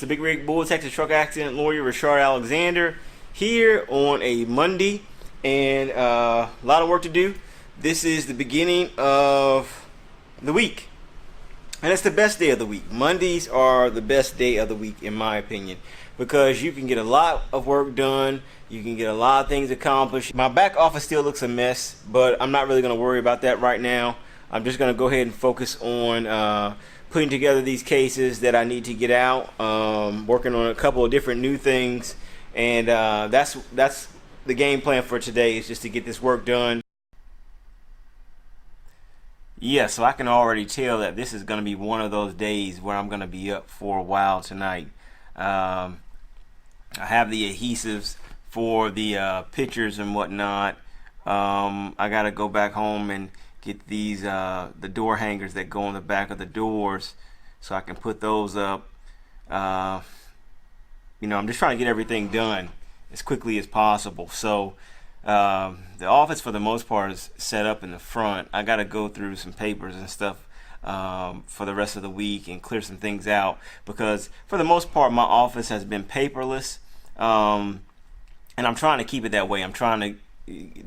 the Big Rig Bull Texas truck accident lawyer Reshard Alexander here on a Monday, and a lot of work to do. This is the beginning of the week, and it's the best day of the week. Mondays are the best day of the week in my opinion, because you can get a lot of work done. You can get a lot of things accomplished. My back office still looks a mess, but I'm not really going to worry about that right now. I'm just going to go ahead and focus on putting together these cases that I need to get out, working on a couple of different new things, and that's the game plan for today, is just to get this work done. Yeah, so I can already tell that this is going to be one of those days where I'm going to be up for a while tonight. I have the adhesives for the pictures and whatnot. I got to go back home and get these the door hangers that go on the back of the doors so I can put those up. I'm just trying to get everything done as quickly as possible. So the office for the most part is set up in the front. I got to go through some papers and stuff for the rest of the week and clear some things out, because for the most part my office has been paperless, and I'm trying to keep it that way. I'm trying to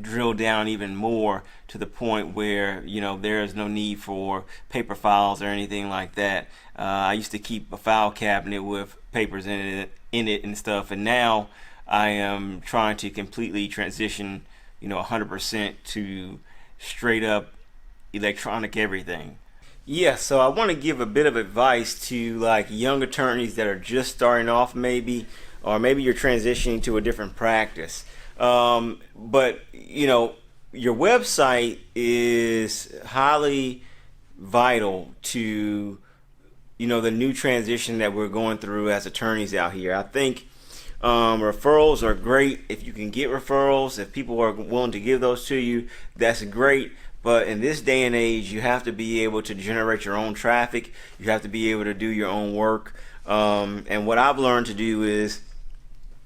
drill down even more to the point where there is no need for paper files or anything like that. I used to keep a file cabinet with papers in it and stuff, and now I am trying to completely transition 100% to straight up electronic everything. Yeah, so I want to give a bit of advice to like young attorneys that are just starting off, maybe, or maybe you're transitioning to a different practice. But your website is highly vital to the new transition that we're going through as attorneys out here. I think referrals are great. If you can get referrals, if people are willing to give those to you, that's great. But in this day and age, you have to be able to generate your own traffic. You have to be able to do your own work. And what I've learned to do is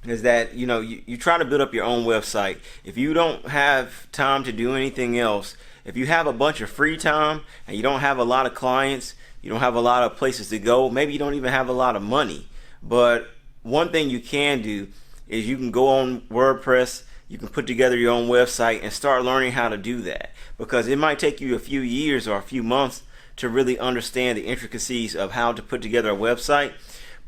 that you try to build up your own website. If you don't have time to do anything else, if you have a bunch of free time and you don't have a lot of clients, you don't have a lot of places to go, maybe you don't even have a lot of money, but one thing you can do is you can go on WordPress, you can put together your own website and start learning how to do that, because it might take you a few years or a few months to really understand the intricacies of how to put together a website.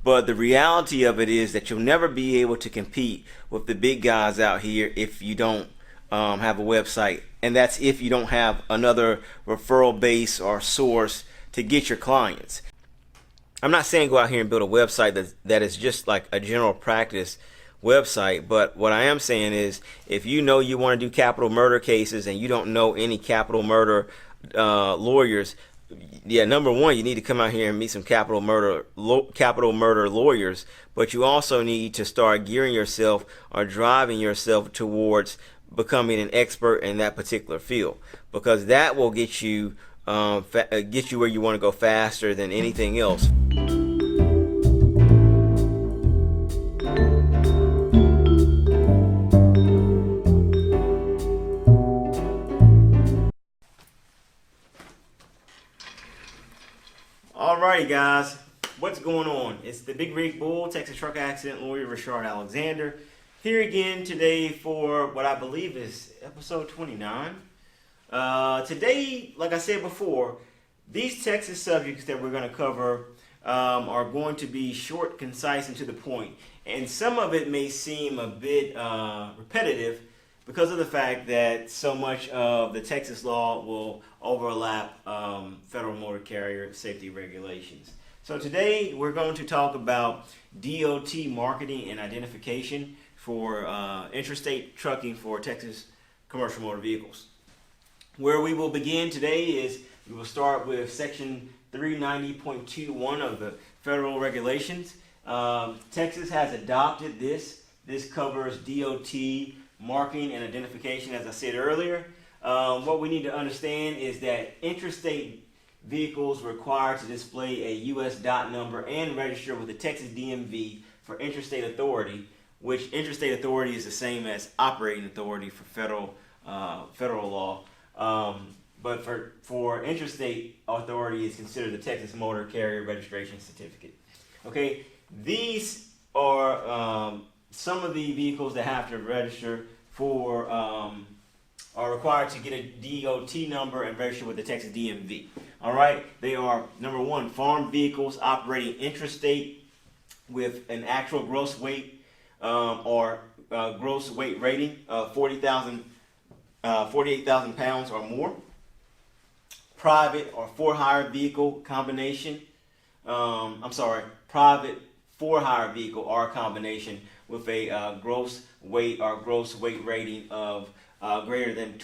But the reality of it is that you'll never be able to compete with the big guys out here if you don't have a website. And that's if you don't have another referral base or source to get your clients. I'm not saying go out here and build a website that is just like a general practice website, but what I am saying is, if you want to do capital murder cases and you don't know any capital murder lawyers, number one, you need to come out here and meet some capital murder lawyers, but you also need to start gearing yourself or driving yourself towards becoming an expert in that particular field, because that will get you where you want to go faster than anything else. Alrighty guys, what's going on? It's the Big Rig Bull Texas truck accident lawyer Reshard Alexander here again today for what I believe is episode 29. Today, like I said before, these Texas subjects that we're going to cover are going to be short, concise, and to the point. And some of it may seem a bit repetitive because of the fact that so much of the Texas law will overlap federal motor carrier safety regulations. So today we're going to talk about DOT marketing and identification for interstate trucking for Texas commercial motor vehicles. Where we will begin today is we will start with section 390.21 of the federal regulations. Texas has adopted this. This covers DOT marking and identification, as I said earlier. What we need to understand is that interstate vehicles required to display a U.S. dot number and register with the Texas DMV for interstate authority, which interstate authority is the same as operating authority for federal law. But for interstate authority is considered the Texas Motor Carrier Registration Certificate. Okay, These are some of the vehicles that have to register for, are required to get a DOT number and register with the Texas DMV. All right, they are, number one, farm vehicles operating intrastate with an actual gross weight or gross weight rating of 48,000 pounds or more. Private or for-hire vehicle combination. Private for-hire vehicle or combination with a gross weight or gross weight rating of greater than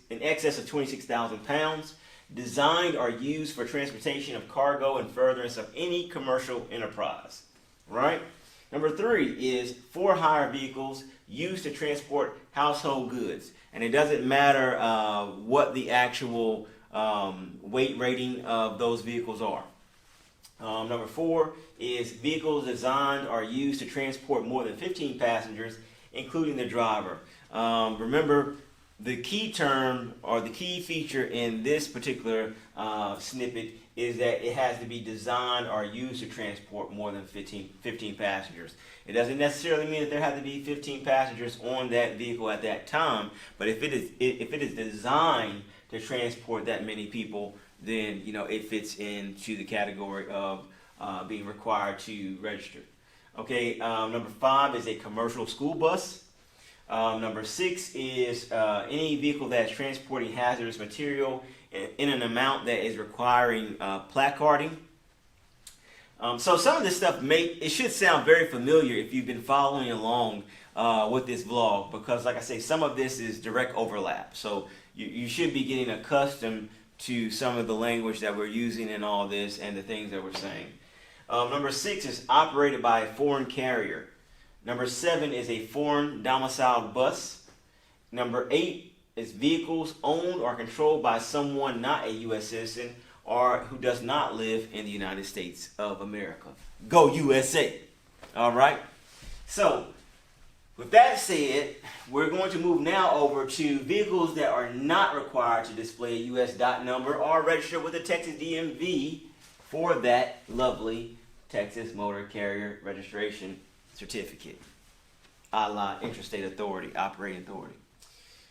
in excess of 26,000 pounds. Designed or used for transportation of cargo and furtherance of any commercial enterprise. Right? Number three is for-hire vehicles used to transport household goods. And it doesn't matter what the actual weight rating of those vehicles are. Number four is vehicles designed or used to transport more than 15 passengers, including the driver. Remember, the key term or the key feature in this particular snippet is that it has to be designed or used to transport more than 15 passengers. It doesn't necessarily mean that there have to be 15 passengers on that vehicle at that time, but if it is designed to transport that many people, then it fits into the category of being required to register. Okay, number five is a commercial school bus. Number six is any vehicle that is transporting hazardous material in an amount that is requiring placarding. So some of this stuff it should sound very familiar if you've been following along with this vlog, because like I say, some of this is direct overlap. So you should be getting accustomed to some of the language that we're using in all this and the things that we're saying. Number six is operated by a foreign carrier. Number seven is a foreign domiciled bus. Number eight is vehicles owned or controlled by someone not a U.S. citizen or who does not live in the United States of America. Go USA! All right. So, with that said, we're going to move now over to vehicles that are not required to display a U.S. dot number or register with the Texas DMV for that lovely Texas Motor Carrier Registration Certificate, a la Interstate Authority, Operating Authority.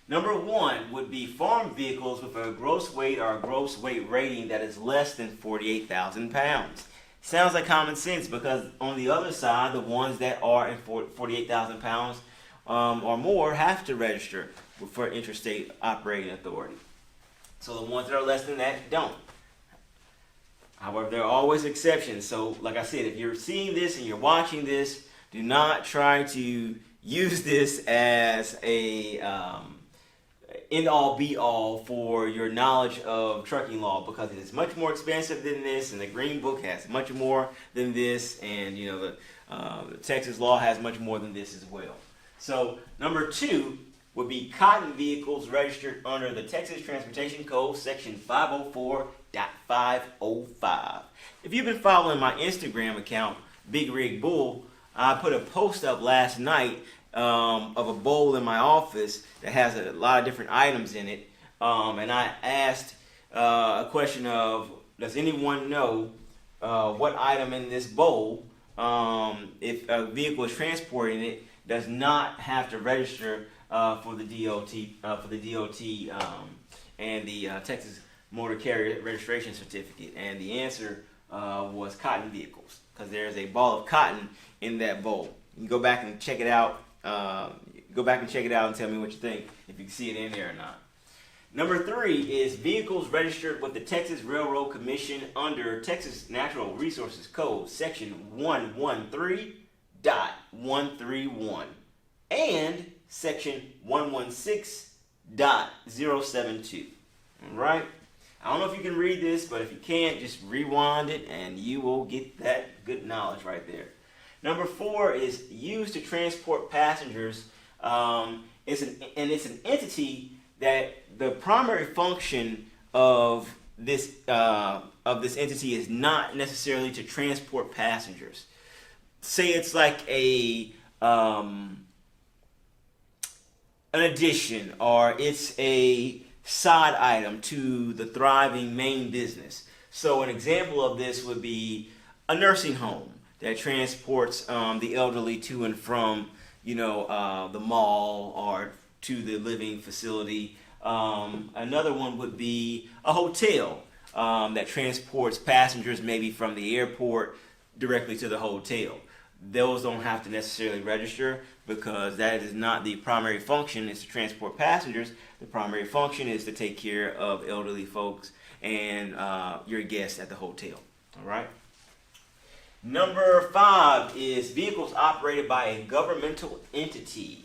Number one would be farm vehicles with a gross weight or a gross weight rating that is less than 48,000 pounds. Sounds like common sense, because on the other side, the ones that are in 48,000 pounds or more have to register for Interstate Operating Authority. So the ones that are less than that don't. However, there are always exceptions. So like I said, if you're seeing this and you're watching this, do not try to use this as a end-all be-all for your knowledge of trucking law, because it is much more expensive than this, and the Green Book has much more than this, and the Texas law has much more than this as well. So number two would be cotton vehicles registered under the Texas Transportation Code, Section 504.505. If you've been following my Instagram account, Big Rig Bull, I put a post up last night of a bowl in my office that has a lot of different items in it, and I asked a question of, does anyone know what item in this bowl, if a vehicle is transporting it, does not have to register for the DOT and the Texas Motor Carrier Registration Certificate? And the answer was cotton vehicles, because there's a ball of cotton in that bowl. You can go back and check it out. And tell me what you think, if you can see it in there or not. Number three is vehicles registered with the Texas Railroad Commission under Texas Natural Resources Code, Section 113.131 and Section 116.072. All right? I don't know if you can read this, but if you can't, just rewind it and you will get that good knowledge right there. Number four is used to transport passengers. It's an entity that the primary function of this entity is not necessarily to transport passengers. Say it's like an addition, or it's a side item to the thriving main business. So an example of this would be a nursing home that transports the elderly to and from, the mall or to the living facility. Another one would be a hotel that transports passengers maybe from the airport directly to the hotel. Those don't have to necessarily register because that is not the primary function. Is to transport passengers. The primary function is to take care of elderly folks and your guests at the hotel. All right. Number 5 is vehicles operated by a governmental entity.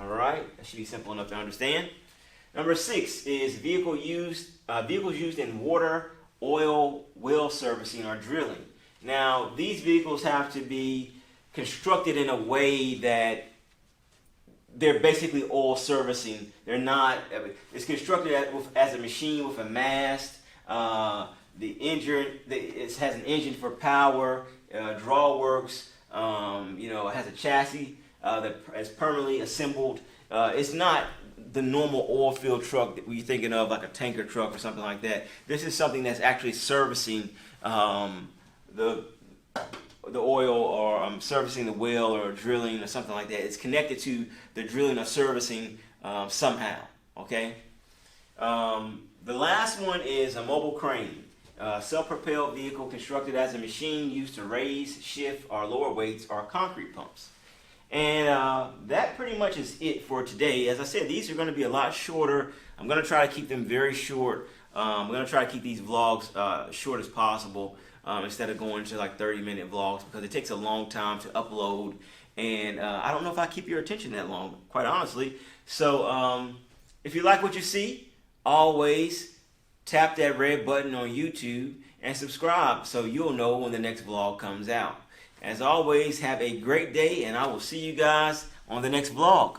All right, that should be simple enough to understand. Number 6 is vehicles used in water, oil, well servicing, or drilling. Now, these vehicles have to be constructed in a way that they're basically oil servicing. They're not. It's constructed as a machine with a mast. It has an engine for power. Drawworks. It has a chassis that is permanently assembled. It's not the normal oil field truck that we're thinking of, like a tanker truck or something like that. This is something that's actually servicing the oil, or servicing the well, or drilling or something like that. It's connected to the drilling or servicing somehow. Okay. The last one is a mobile crane. Self-propelled vehicle constructed as a machine used to raise, shift, or lower weights or concrete pumps. And that pretty much is it for today. As I said, these are going to be a lot shorter. I'm going to try to keep them very short. I'm going to try to keep these vlogs short as possible instead of going to like 30-minute vlogs, because it takes a long time to upload. And I don't know if I keep your attention that long, quite honestly. So if you like what you see, always tap that red button on YouTube and subscribe so you'll know when the next vlog comes out. As always, have a great day, and I will see you guys on the next vlog.